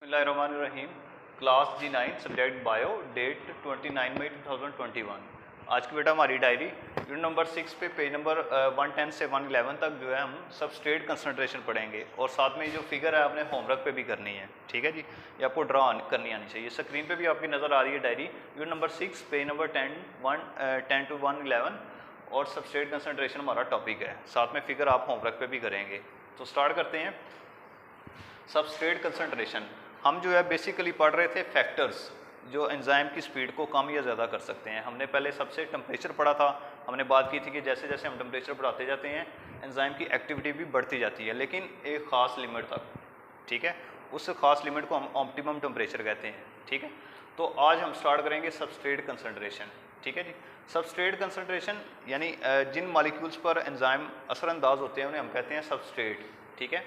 बिस्मिल्लाहिर्रहमानिर्रहीम। Class G9 subject bio, date 29 May 2021। आज की बेटा हमारी डायरी यूनिट नंबर 6 पे पेज नंबर 110 से 111 तक जो है हम सबस्ट्रेट कंसंट्रेशन पढ़ेंगे और साथ में जो फिगर है आपने होमवर्क पे भी करनी है। ठीक है जी, ये आपको ड्रा करनी आनी चाहिए। स्क्रीन पे भी आपकी नज़र आ रही है diary unit number 6 page number 10 to 111 और सबस्ट्रेट कंसंट्रेशन हमारा टॉपिक है। साथ में फिगर आप होमवर्क पे भी करेंगे। तो स्टार्ट करते हैं। सबस्ट्रेट कंसंट्रेशन हम जो है बेसिकली पढ़ रहे थे फैक्टर्स जो एंजाइम की स्पीड को कम या ज़्यादा कर सकते हैं। हमने पहले सबसे टेम्परेचर पढ़ा था। हमने बात की थी कि जैसे जैसे हम टेम्परेचर बढ़ाते जाते हैं एंजाइम की एक्टिविटी भी बढ़ती जाती है, लेकिन एक ख़ास लिमिट तक। ठीक है, उस ख़ास लिमिट को हम ऑप्टिमम टेम्परेचर कहते हैं। ठीक है, तो आज हम स्टार्ट करेंगे सबस्ट्रेट कंसंट्रेशन। ठीक है जी, सबस्ट्रेट कंसंट्रेशन यानी जिन मॉलिक्यूल्स पर एंजाइम असरअंदाज होते हैं उन्हें हम कहते हैं सबस्ट्रेट। ठीक है,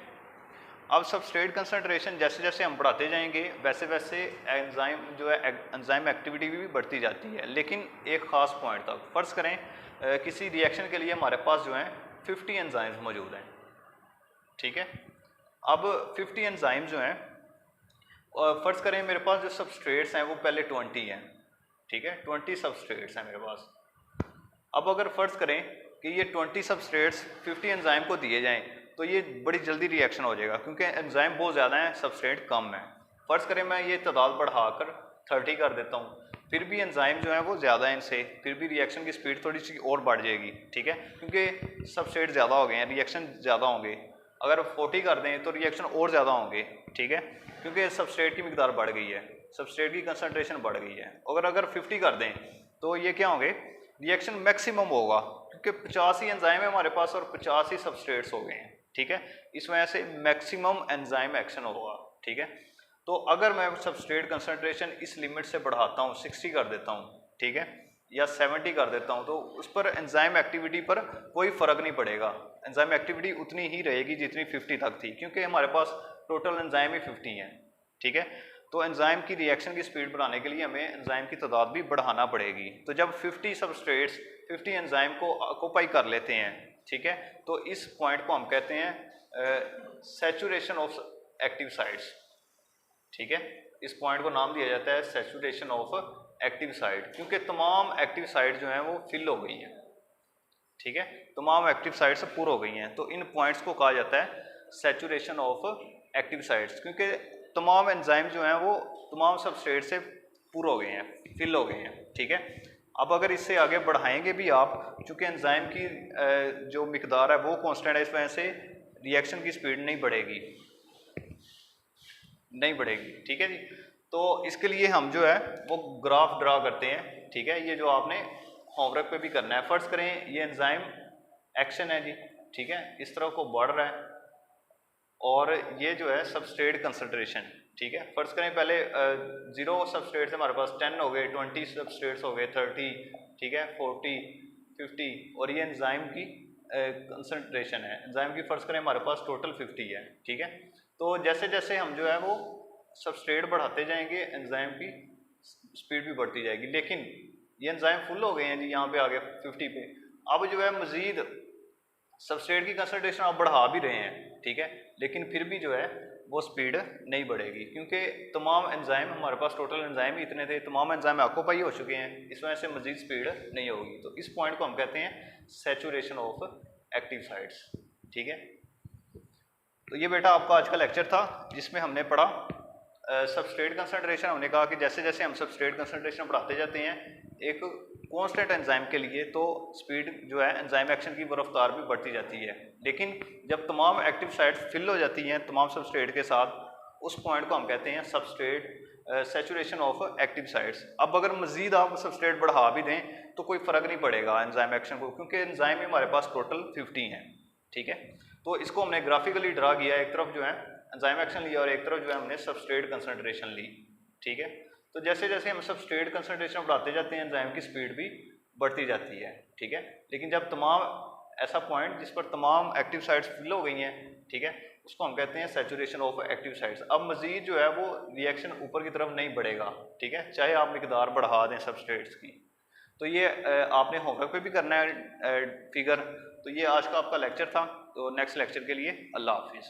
अब सबस्ट्रेट कंसंट्रेशन जैसे जैसे हम बढ़ाते जाएंगे वैसे वैसे एंजाइम जो है एंजाइम एक्टिविटी भी बढ़ती जाती है, लेकिन एक ख़ास पॉइंट तक। फ़र्ज़ करें किसी रिएक्शन के लिए हमारे पास जो है 50 एंजाइम्स मौजूद हैं। ठीक है, अब 50 एंजाइम जो हैं, फ़र्ज़ करें मेरे पास जो सबस्ट्रेट्स हैं वो पहले 20 हैं। ठीक है, 20 सबस्ट्रेट्स हैं मेरे पास। अब अगर फ़र्ज़ करें कि ये 20 सबस्ट्रेट्स 50 एंजाइम को दिए जाएँ तो ये बड़ी जल्दी रिएक्शन हो जाएगा, क्योंकि एंजाइम बहुत ज़्यादा है, सबस्ट्रेट कम है। फ़र्ज़ करें मैं ये तादाद बढ़ाकर 30 कर देता हूँ, फिर भी एंजाइम जो है वो ज़्यादा है इनसे, फिर भी रिएक्शन की स्पीड थोड़ी सी और बढ़ जाएगी। ठीक है, क्योंकि सबस्ट्रेट ज़्यादा हो गए हैं, रिएक्शन ज़्यादा होंगे। अगर 40 कर दें तो रिएक्शन और ज़्यादा होंगे। ठीक है, क्योंकि सबस्ट्रेट की मिकदार बढ़ गई है, सबस्ट्रेट की कंसनट्रेशन बढ़ गई है। अगर 50 कर दें तो ये क्या होंगे, रिएक्शन मैक्सिमम होगा, क्योंकि 50 ही एंजाइम है हमारे पास और 50 ही सबस्ट्रेट्स हो गए हैं। ठीक है, इस वजह से मैक्सिमम एंजाइम एक्शन होगा। ठीक है, तो अगर मैं सबस्ट्रेट कंसंट्रेशन इस लिमिट से बढ़ाता हूँ, 60 कर देता हूँ, ठीक है, या 70 कर देता हूँ, तो उस पर एंजाइम एक्टिविटी पर कोई फ़र्क नहीं पड़ेगा। एंजाइम एक्टिविटी उतनी ही रहेगी जितनी 50 तक थी, क्योंकि हमारे पास टोटल एंजाइम ही 50 हैं। ठीक है, तो एंजाइम की रिएक्शन की स्पीड बढ़ाने के लिए हमें एंजाइम की तादाद भी बढ़ाना पड़ेगी। तो जब 50 सबस्ट्रेट्स 50 एंजाइम को ऑक्यूपाई कर लेते हैं, ठीक है, तो इस पॉइंट को हम कहते हैं सैचुरेशन ऑफ एक्टिव साइट्स। ठीक है, इस पॉइंट को नाम दिया जाता है सैचुरेशन ऑफ एक्टिव साइट, क्योंकि तमाम एक्टिव साइट जो हैं वो फिल हो गई हैं। ठीक है, तमाम एक्टिव साइट्स पूर हो गई हैं, तो इन पॉइंट्स को कहा जाता है सैचुरेशन ऑफ एक्टिव साइट्स, क्योंकि तमाम एंजाइम जो हैं वो तमाम सबस्ट्रेट से पूर हो गए हैं, फिल हो गए हैं। ठीक है, अब अगर इससे आगे बढ़ाएंगे भी आप, चूँकि एंजाइम की जो मिकदार है वो कांस्टेंट है, इस वजह से रिएक्शन की स्पीड नहीं बढ़ेगी। ठीक है जी, तो इसके लिए हम जो है वो ग्राफ ड्रा करते हैं। ठीक है, ये जो आपने होमवर्क पे भी करना है। फ़र्ज़ करें ये एंजाइम एक्शन है जी, ठीक है, इस तरफ को बढ़ रहा है, और ये जो है सबस्ट्रेट कंसंट्रेशन। ठीक है, फ़र्ज़ करें पहले 0 सबस्ट्रेट से हमारे पास 10 हो गए, 20 सबस्ट्रेट्स हो गए, 30, ठीक है, 40, 50, और ये एंजाइम की कंसंट्रेशन है। एंजाइम की फ़र्ज़ करें हमारे पास टोटल 50 है। ठीक है, तो जैसे जैसे हम जो है वो सबस्ट्रेट बढ़ाते जाएंगे एंजाइम की स्पीड भी बढ़ती जाएगी, लेकिन ये एंजाइम फुल हो गए हैं जी, यहाँ पे आ गए 50 पे। अब जो है मज़ीद सबस्ट्रेट की कंसंट्रेशन आप बढ़ा भी रहे हैं, ठीक है, लेकिन फिर भी जो है वो स्पीड नहीं बढ़ेगी, क्योंकि तमाम एंजाइम हमारे पास टोटल एंजाइम ही इतने थे, तमाम एंजाइम ऑक्यूपाई हो चुके हैं, इस वजह से मजीद स्पीड नहीं होगी। तो इस पॉइंट को हम कहते हैं सैचुरेशन ऑफ एक्टिव साइट्स। ठीक है, तो ये बेटा आपका आज का लेक्चर था जिसमें हमने पढ़ा सबस्ट्रेट कंसंट्रेशन। हमने कहा कि जैसे जैसे हम सबस्ट्रेट कंसंट्रेशन बढ़ाते जाते हैं एक कांस्टेंट एंजाइम के लिए, तो स्पीड जो है एंजाइम एक्शन की रफ्तार भी बढ़ती जाती है, लेकिन जब तमाम एक्टिव साइट्स फिल हो जाती हैं तमाम सबस्ट्रेट के साथ, उस पॉइंट को हम कहते हैं substrate saturation of active sites. अब अगर मजीद आप सबस्ट्रेट बढ़ा भी दें तो कोई फ़र्क नहीं पड़ेगा एंजाइम एक्शन को, क्योंकि एंजाइम हमारे पास टोटल 50 हैं। ठीक है, तो इसको हमने ग्राफिकली ड्रा किया, एक तरफ जो है एंजाइम एक्शन लिया और एक तरफ जो है हमने सबस्ट्रेट कंसंट्रेशन ली। ठीक है, तो जैसे जैसे हम सबस्ट्रेट कंसंट्रेशन बढ़ाते जाते हैं एंजाइम की स्पीड भी बढ़ती जाती है। ठीक है, लेकिन जब तमाम ऐसा पॉइंट जिस पर तमाम एक्टिव साइट्स फिल हो गई हैं, ठीक है, उसको हम कहते हैं सैचुरेशन ऑफ एक्टिव साइट्स। अब मजीद जो है वो रिएक्शन ऊपर की तरफ नहीं बढ़ेगा, ठीक है, चाहे आप मिकदार बढ़ा दें सबस्ट्रेट्स की। तो ये आपने होमवर्क पे भी करना है फिगर। तो ये आज का आपका लेक्चर था। तो नेक्स्ट लेक्चर के लिए अल्लाह हाफिज़।